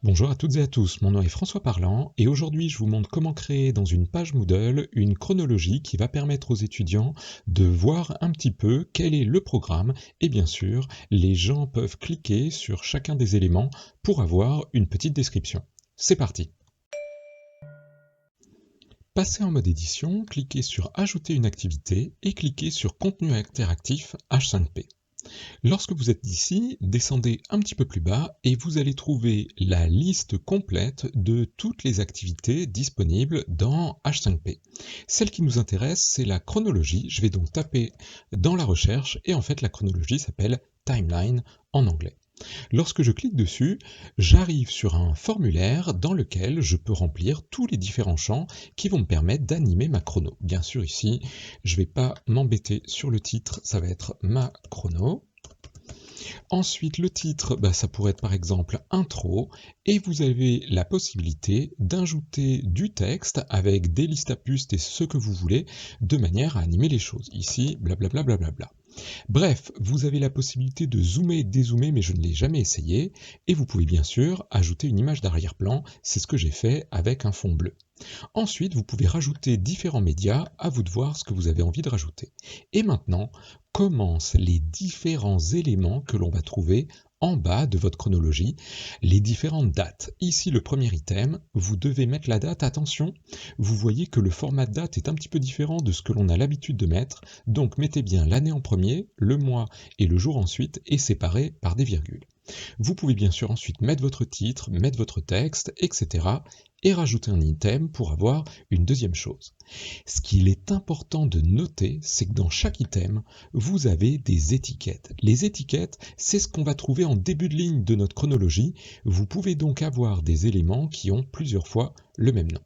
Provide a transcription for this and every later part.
Bonjour à toutes et à tous, mon nom est François Parlant et aujourd'hui je vous montre comment créer dans une page Moodle une chronologie qui va permettre aux étudiants de voir un petit peu quel est le programme et bien sûr les gens peuvent cliquer sur chacun des éléments pour avoir une petite description. C'est parti! Passez en mode édition, cliquez sur Ajouter une activité et cliquez sur Contenu interactif H5P. Lorsque vous êtes ici, descendez un petit peu plus bas et vous allez trouver la liste complète de toutes les activités disponibles dans H5P. Celle qui nous intéresse, c'est la chronologie. Je vais donc taper dans la recherche et en fait la chronologie s'appelle Timeline en anglais. Lorsque je clique dessus, j'arrive sur un formulaire dans lequel je peux remplir tous les différents champs qui vont me permettre d'animer ma chrono. Bien sûr ici, je ne vais pas m'embêter sur le titre, ça va être ma chrono. Ensuite, le titre, ça pourrait être par exemple intro, et vous avez la possibilité d'ajouter du texte avec des listes à puces et ce que vous voulez, de manière à animer les choses. Ici, blablabla. Bla. Bref, vous avez la possibilité de zoomer et dézoomer, mais je ne l'ai jamais essayé, et vous pouvez bien sûr ajouter une image d'arrière-plan, c'est ce que j'ai fait avec un fond bleu. Ensuite, vous pouvez rajouter différents médias, à vous de voir ce que vous avez envie de rajouter. Et maintenant, commencent les différents éléments que l'on va trouver en bas de votre chronologie, les différentes dates. Ici, le premier item, vous devez mettre la date. Attention, vous voyez que le format de date est un petit peu différent de ce que l'on a l'habitude de mettre, donc mettez bien l'année en premier, le mois et le jour ensuite, et séparés par des virgules. Vous pouvez bien sûr ensuite mettre votre titre, mettre votre texte, etc. et rajouter un item pour avoir une deuxième chose. Ce qu'il est important de noter, c'est que dans chaque item, vous avez des étiquettes. Les étiquettes, c'est ce qu'on va trouver en début de ligne de notre chronologie. Vous pouvez donc avoir des éléments qui ont plusieurs fois le même nom.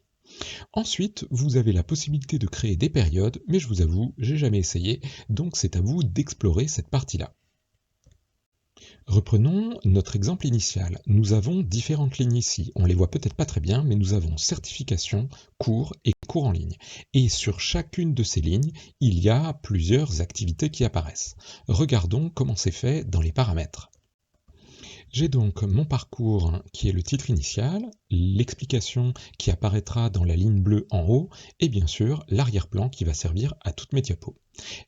Ensuite, vous avez la possibilité de créer des périodes, mais je vous avoue, j'ai jamais essayé, donc c'est à vous d'explorer cette partie-là. Reprenons notre exemple initial. Nous avons différentes lignes ici. On ne les voit peut-être pas très bien, mais nous avons certification, cours et cours en ligne. Et sur chacune de ces lignes, il y a plusieurs activités qui apparaissent. Regardons comment c'est fait dans les paramètres. J'ai donc mon parcours qui est le titre initial, l'explication qui apparaîtra dans la ligne bleue en haut, et bien sûr l'arrière-plan qui va servir à toutes mes diapos.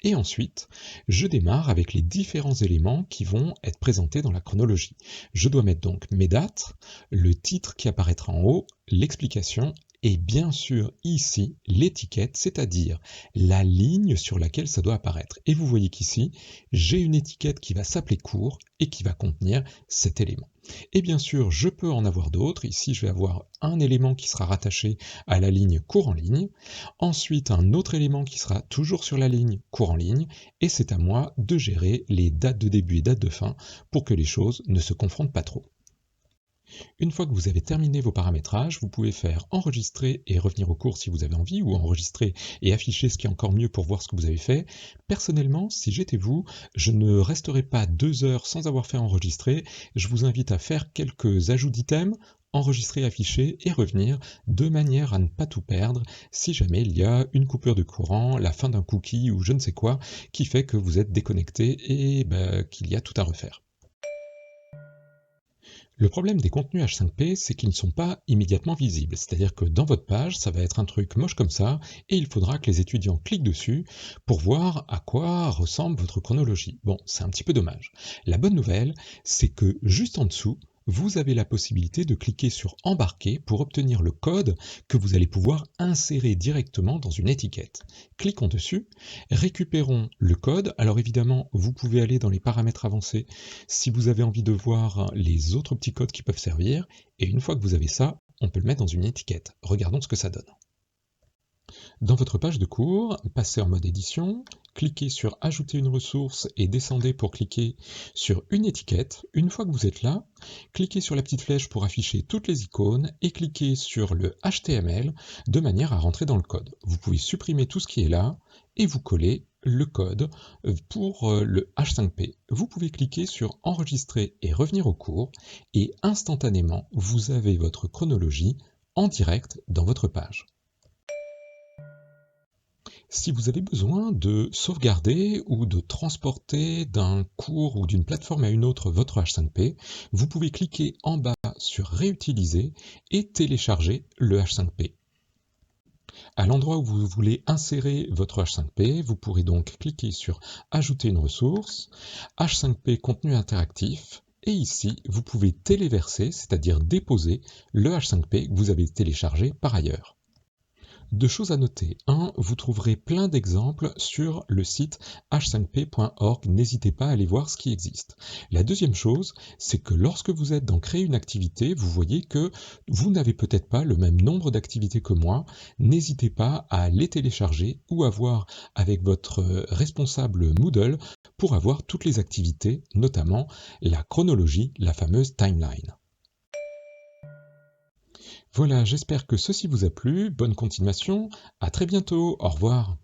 Et ensuite, je démarre avec les différents éléments qui vont être présentés dans la chronologie. Je dois mettre donc mes dates, le titre qui apparaîtra en haut, l'explication et bien sûr ici l'étiquette, c'est-à-dire la ligne sur laquelle ça doit apparaître. Et vous voyez qu'ici, j'ai une étiquette qui va s'appeler cours et qui va contenir cet élément. Et bien sûr, je peux en avoir d'autres. Ici, je vais avoir un élément qui sera rattaché à la ligne cours en ligne. Ensuite, un autre élément qui sera toujours sur la ligne cours en ligne. Et c'est à moi de gérer les dates de début et dates de fin pour que les choses ne se confrontent pas trop. Une fois que vous avez terminé vos paramétrages, vous pouvez faire enregistrer et revenir au cours si vous avez envie, ou enregistrer et afficher, ce qui est encore mieux pour voir ce que vous avez fait. Personnellement, si j'étais vous, je ne resterai pas 2 heures sans avoir fait enregistrer. Je vous invite à faire quelques ajouts d'items, enregistrer, afficher et revenir, de manière à ne pas tout perdre si jamais il y a une coupure de courant, la fin d'un cookie ou je ne sais quoi, qui fait que vous êtes déconnecté et qu'il y a tout à refaire. Le problème des contenus H5P, c'est qu'ils ne sont pas immédiatement visibles. C'est-à-dire que dans votre page, ça va être un truc moche comme ça, et il faudra que les étudiants cliquent dessus pour voir à quoi ressemble votre chronologie. Bon, c'est un petit peu dommage. La bonne nouvelle, c'est que juste en dessous, vous avez la possibilité de cliquer sur embarquer pour obtenir le code que vous allez pouvoir insérer directement dans une étiquette. Cliquons dessus, récupérons le code. Alors évidemment, vous pouvez aller dans les paramètres avancés si vous avez envie de voir les autres petits codes qui peuvent servir, et une fois que vous avez ça, on peut le mettre dans une étiquette. Regardons ce que ça donne. Dans votre page de cours, passez en mode édition, cliquez sur Ajouter une ressource et descendez pour cliquer sur une étiquette. Une fois que vous êtes là, cliquez sur la petite flèche pour afficher toutes les icônes et cliquez sur le HTML de manière à rentrer dans le code. Vous pouvez supprimer tout ce qui est là et vous collez le code pour le H5P. Vous pouvez cliquer sur Enregistrer et revenir au cours et instantanément, vous avez votre chronologie en direct dans votre page. Si vous avez besoin de sauvegarder ou de transporter d'un cours ou d'une plateforme à une autre votre H5P, vous pouvez cliquer en bas sur Réutiliser et télécharger le H5P. À l'endroit où vous voulez insérer votre H5P, vous pourrez donc cliquer sur Ajouter une ressource, H5P contenu interactif, et ici vous pouvez téléverser, c'est-à-dire déposer le H5P que vous avez téléchargé par ailleurs. Deux choses à noter. 1. Vous trouverez plein d'exemples sur le site h5p.org. N'hésitez pas à aller voir ce qui existe. La deuxième chose, c'est que lorsque vous êtes dans Créer une activité, vous voyez que vous n'avez peut-être pas le même nombre d'activités que moi. N'hésitez pas à les télécharger ou à voir avec votre responsable Moodle pour avoir toutes les activités, notamment la chronologie, la fameuse timeline. Voilà, j'espère que ceci vous a plu. Bonne continuation. À très bientôt. Au revoir.